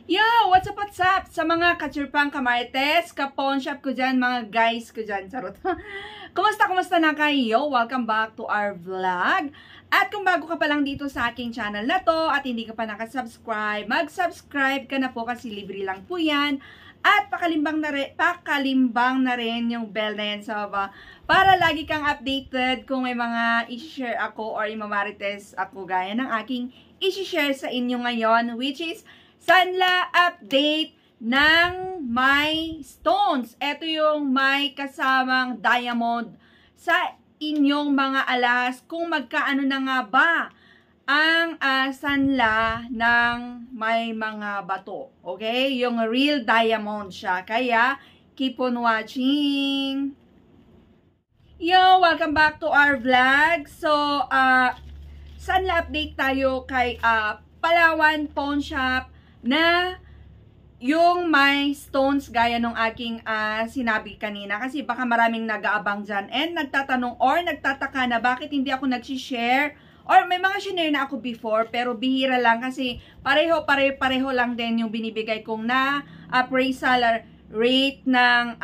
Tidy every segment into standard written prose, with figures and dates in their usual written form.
Yo! What's up? Sa mga kachirpang kamarites, kapon shop ko dyan, mga guys ko dyan. Charot. Kumusta na kayo? Welcome back to our vlog. At kung bago ka pa lang dito sa aking channel na to at hindi ka pa nakasubscribe, mag-subscribe ka na po kasi libre lang po yan. At pakalimbang na rin yung bell na yan sa baba para lagi kang updated kung may mga i-share ako or imamarites ako gaya ng aking i-share sa inyo ngayon, which is Sanla update ng my stones. Ito yung may kasamang diamond sa inyong mga alahas kung magkaano na nga ba ang sanla ng may mga bato. Okay? Yung real diamond siya. Kaya, keep on watching. Yo! Welcome back to our vlog. So, sanla update tayo kay Palawan Pawn Shop na yung may stones gaya nung aking sinabi kanina kasi baka maraming nag-aabang dyan and nagtatanong or nagtataka na bakit hindi ako nag-share or may mga shinare na ako before pero bihira lang kasi pareho lang din yung binibigay kong na appraisal rate ng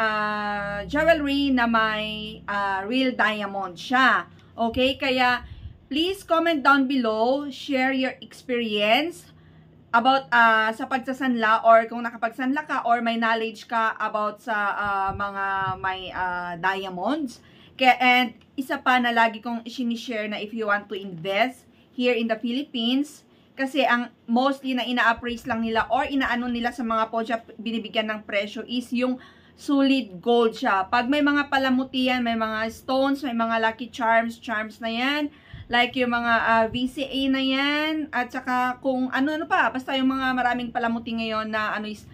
jewelry na may real diamond siya. Okay, kaya please comment down below, share your experience about sa pagsasanla or kung nakapagsanla ka or may knowledge ka about sa mga may diamonds. And isa pa na lagi kong sinishare na if you want to invest here in the Philippines, kasi ang mostly na ina-appraise lang nila or inaano nila sa mga pawn shop binibigyan ng presyo is yung solid gold siya. Pag may mga palamuti yan, may mga stones, may mga lucky charms na yan, like yung mga VCA na yan, at saka kung ano pa, basta yung mga maraming palamuti ngayon na ano is,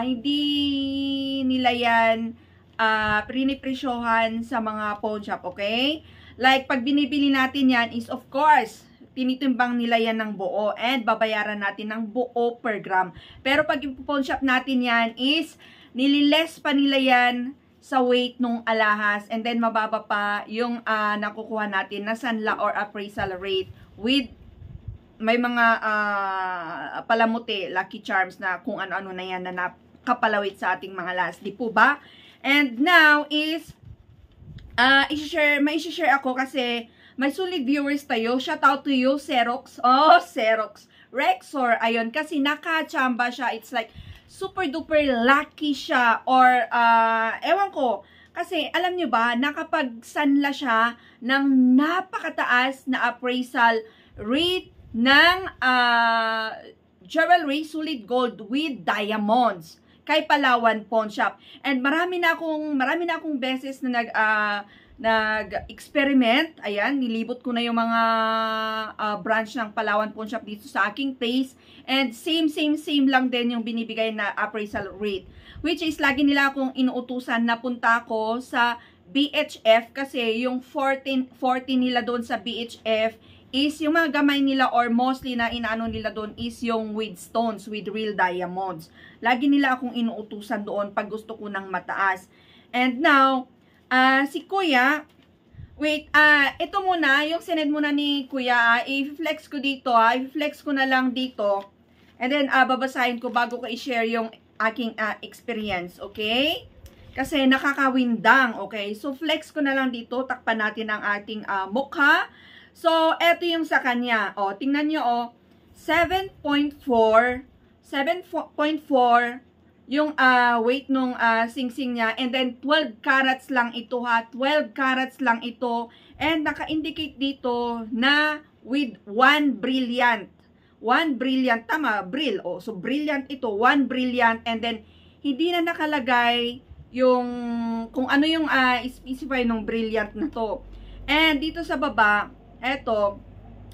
hindi nila yan pinipresyohan sa mga pawn shop, okay? Like, pag binibili natin yan is of course, tinitimbang nila yan ng buo and babayaran natin ng buo per gram. Pero pag yung pawn shop natin yan is, nililes pa nila yan sa weight nung alahas and then mababa pa yung nakukuha natin na sanla or appraisal rate with may mga palamuti, lucky charms na kung ano-ano na yan na nakapalawit sa ating mga alahas. Di po ba? And now is may share ako kasi may solid viewers tayo. Shout out to you, Xerox. Oh, Xerox. Rexor. Ayun, kasi nakachamba siya. It's like super duper lucky siya or ewan ko kasi alam nyo ba nakapagsanla siya ng napakataas na appraisal rate ng jewelry solid gold with diamonds kay Palawan Pawn Shop. And marami na akong beses na nag-experiment. Ayan, nilibot ko na yung mga branch ng Palawan Pawn Shop dito sa aking place. And same lang din yung binibigay na appraisal rate. Which is, lagi nila akong inuutusan na punta ko sa BHF kasi yung 40 nila doon sa BHF is yung mga gamay nila or mostly na inaano nila doon is yung with stones, with real diamonds. Lagi nila akong inuutusan doon pag gusto ko ng mataas. And now, si Kuya, wait, ito muna, yung sinend muna ni Kuya, i-flex ko dito, i-flex ko na lang dito, and then, babasahin ko bago ko i-share yung aking experience, okay? Kasi nakakawindang, okay? So, flex ko na lang dito, takpan natin ang ating mukha. So, eto yung sa kanya, tingnan nyo, 7.4, yung weight nung sing-sing niya. And then, 12 carats lang ito ha. 12 carats lang ito. And naka-indicate dito na with 1 brilliant. 1 brilliant. Tama, brill. So, brilliant ito. 1 brilliant. And then, hindi na nakalagay yung, kung ano yung specify nung brilliant na to. And dito sa baba, eto,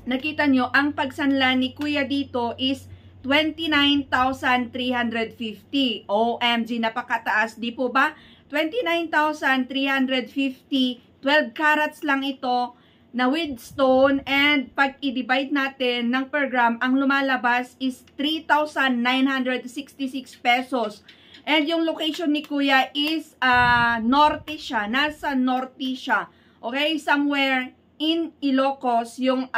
nakita nyo, ang pagsanla ni Kuya dito is 29,350. OMG, napakataas. Di po ba? 29,350. 12 carats lang ito na with stone. And pag i-divide natin ng per gram, ang lumalabas is 3,966 pesos. And yung location ni Kuya is norte siya. Nasa norte siya. Okay? Somewhere in Ilocos yung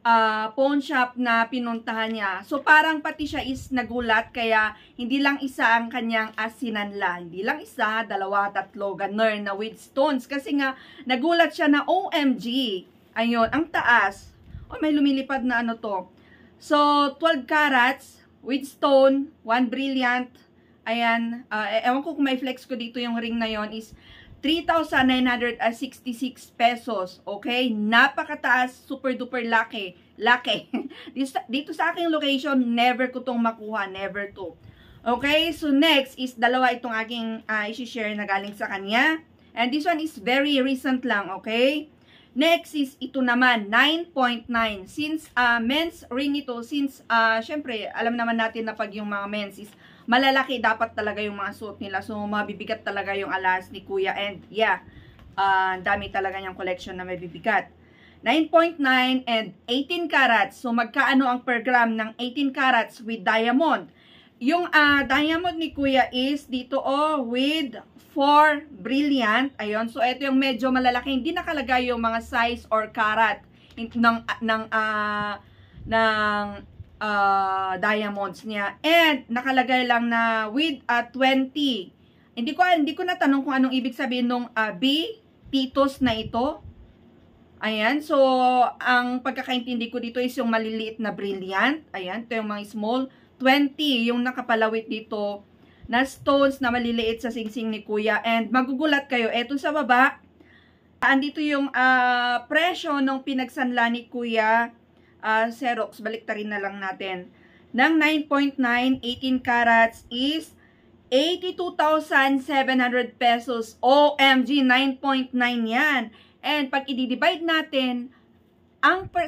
pawn shop na pinuntahan niya. So, parang pati siya is nagulat, kaya hindi lang isa ang kanyang sinanla. Hindi lang isa, dalawa, tatlo, ganun na with stones. Kasi nga, nagulat siya na OMG. Ayun, ang taas. Oh, may lumilipad na ano to. So, 12 carats with stone, 1 brilliant. Ayan, ewan ko kung may flex ko dito yung ring na yon is 3,966 pesos. Okay? Napakataas, super duper laki. Laki. Dito sa aking location, never ko tong makuha. Never to. Okay? So, next is dalawa itong aking isi-share na galing sa kanya. And this one is very recent lang. Okay? Next is ito naman, 9.9. Since men's ring ito, since syempre, alam naman natin na pag yung mga men's is malalaki dapat talaga yung mga suot nila. So, mabibigat talaga yung alas ni Kuya. And yeah, dami talaga niyang collection na mabibigat. 9.9 and 18 carats. So, magkaano ang per gram ng 18 carats with diamond? Yung diamond ni Kuya is dito with 4 brilliant. Ayun. So, ito yung medyo malalaki. Hindi nakalagay yung mga size or carat ng diamonds niya. And nakalagay lang na with 20. Hindi ko natanong kung anong ibig sabihin nung B, titos na ito. Ayan. So, ang pagkakaintindi ko dito is yung maliliit na brilliant. Ayan. Ito yung mga small. 20 yung nakapalawit dito na stones na maliliit sa singsing ni Kuya. And magugulat kayo. Eto sa baba. Andito yung presyo ng pinagsanla ni Kuya. Xerox, baliktarin na lang natin. Ng 9.9, 18 carats is 82,700 pesos. OMG, 9.9 yan. And pag i-divide natin,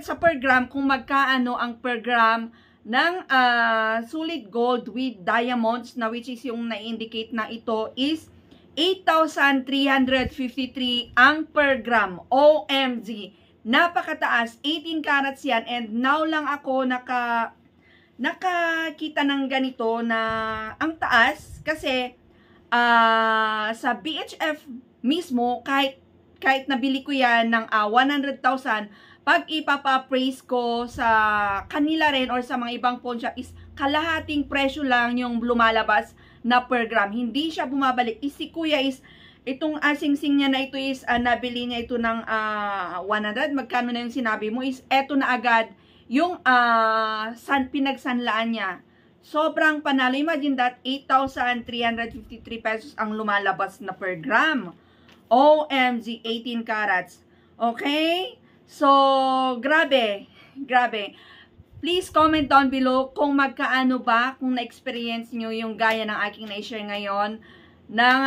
sa per gram, kung magkaano ang per gram ng solid gold with diamonds, na which is yung na-indicate na ito, is 8,353 ang per gram. OMG. Napakataas, 18 carats yan, and now lang ako nakakita ng ganito na ang taas, kasi sa BHF mismo, kahit nabili ko yan ng 100,000, pag ipapa-appraise ko sa kanila rin or sa mga ibang pawn shop is kalahating presyo lang yung lumalabas na per gram. Hindi siya bumabalik. Si Kuya is itong singsing niya na ito is nabili niya ito ng 100. Magkano na yung sinabi mo is eto na agad yung pinagsanlaan niya. Sobrang panalo. Imagine that 8,353 pesos ang lumalabas na per gram. OMG, 18 carats. Okay? So, grabe. Grabe. Please comment down below kung magkaano ba, kung na-experience nyo yung gaya ng aking na-share ngayon ng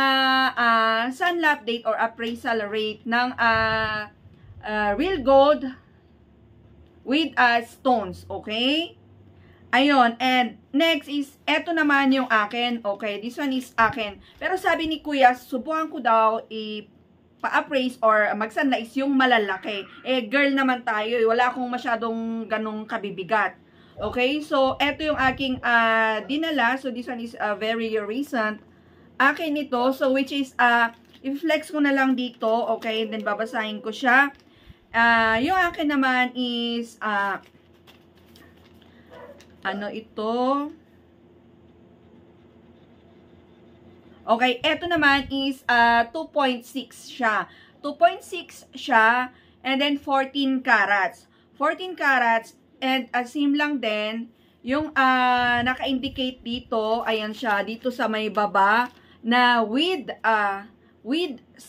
sunlap date or appraisal rate ng real gold with stones, okay? Ayun, and next is, eto naman yung akin, okay? This one is akin. Pero sabi ni Kuya, subukan ko daw pa-appraise or magsanla is yung malalaki. Girl naman tayo, wala akong masyadong ganong kabibigat. Okay, so eto yung aking dinala. So this one is very recent. Akin ito, so which is, i-flex ko na lang dito, okay, and then babasahin ko siya. Yung akin naman is, ano ito? Okay, eto naman is 2.6 siya. 2.6 siya, and then 14 carats. 14 carats, and same lang din, yung naka-indicate dito, ayan siya, dito sa may baba, na with 7.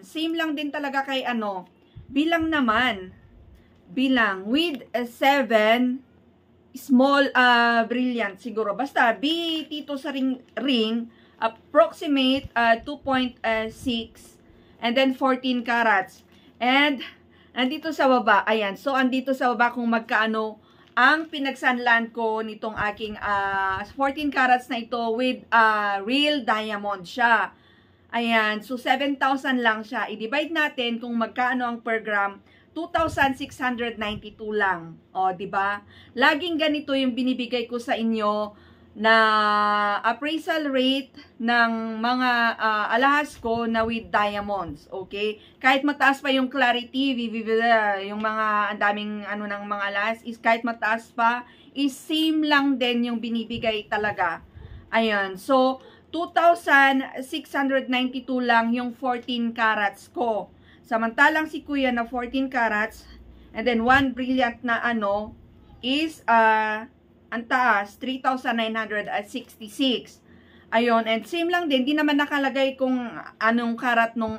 Same lang din talaga kay bilang naman. Bilang with 7 small brilliant siguro. Basta B dito sa ring approximate 2.6 and then 14 carats. And andito sa baba, ayan. So andito sa baba kung magkaano ang pinagsanlan ko nitong aking 14 carats na ito with real diamond siya. Ayan, so 7,000 lang siya. I-divide natin kung magkaano ang per gram, 2,692 lang. O, di ba? Laging ganito yung binibigay ko sa inyo na appraisal rate ng mga alahas ko na with diamonds, okay? Kahit mataas pa yung clarity, yung mga ang daming ano ng mga alahas is kahit mataas pa, is same lang din yung binibigay talaga. Ayan, so 2,692 lang yung 14 carats ko. Samantalang si kuya na 14 carats, and then one brilliant na ano is ang taas, 3,966. Ayun, and same lang din, di naman nakalagay kung anong karat nung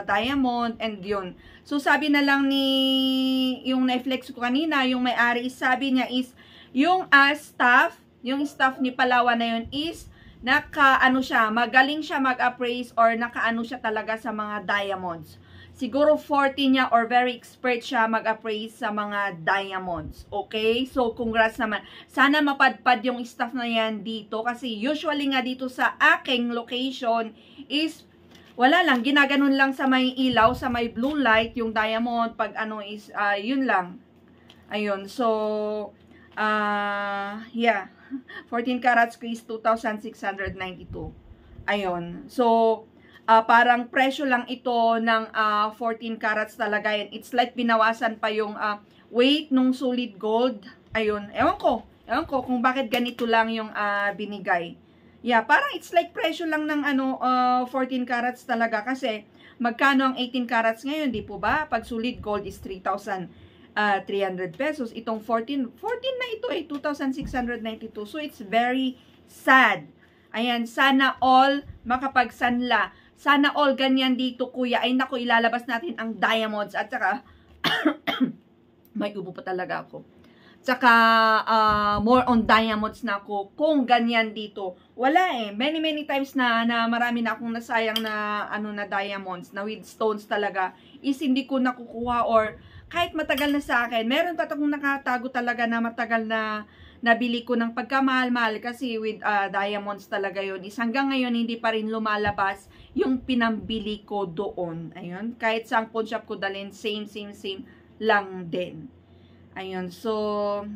diamond, and yun. So, sabi na lang ni, yung na-flex ko kanina, yung may-ari, sabi niya is, yung staff ni Palawan na yun is, ano siya, magaling siya mag-appraise or nakaano siya talaga sa mga diamonds. Siguro 40 niya or very expert siya mag-appraise sa mga diamonds. Okay? So, congrats naman. Sana mapadpad yung staff na yan dito. Kasi usually nga dito sa aking location is, wala lang, ginaganon lang sa may ilaw, sa may blue light, yung diamond, pag ano is, yun lang. Ayun. So, yeah. 14 carats ko is 2,692. Ayun. So, parang presyo lang ito ng 14 carats talaga yan. It's like binawasan pa yung weight nung solid gold. Ayun. Ewan ko kung bakit ganito lang yung binigay. Yeah, parang it's like presyo lang ng 14 carats talaga. Kasi magkano ang 18 carats ngayon, di po ba? Pag solid gold is 3,300 pesos. Itong 14 na ito ay 2,692. So it's very sad. Ayan, sana all makapagsanla. Sana all ganyan dito, kuya. Ay, naku, ilalabas natin ang diamonds. At saka, may ubo pa talaga ako. Tsaka, more on diamonds na ako. Kung ganyan dito. Wala eh. Many times na marami na akong nasayang na, na diamonds, na with stones talaga, is hindi ko nakukuha or kahit matagal na sa akin. Meron pa akong nakatago talaga na matagal na nabili ko ng pagkamahal-mahal kasi with diamonds talaga yun. Is hanggang ngayon hindi pa rin lumalabas yung pinambili ko doon. Ayun. Kahit sa pawn shop ko dalhin, same lang din. Ayun. So,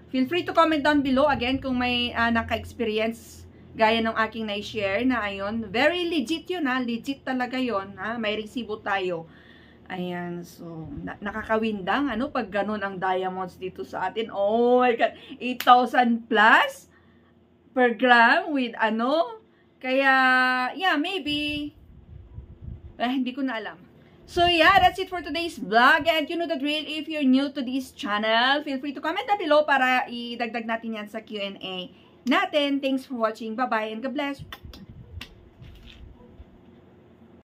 feel free to comment down below again kung may naka-experience gaya ng aking na-share na ayun. Very legit yun ha. Legit talaga yun ha. May resibo tayo. Ayan, so, nakakawindang, pag ganun ang diamonds dito sa atin. Oh my God, 8,000 plus per gram with Kaya, yeah, maybe, hindi ko na alam. So, yeah, that's it for today's vlog. And you know the drill, if you're new to this channel, feel free to comment down below para idagdag natin yan sa Q&A natin. Thanks for watching. Bye-bye and God bless.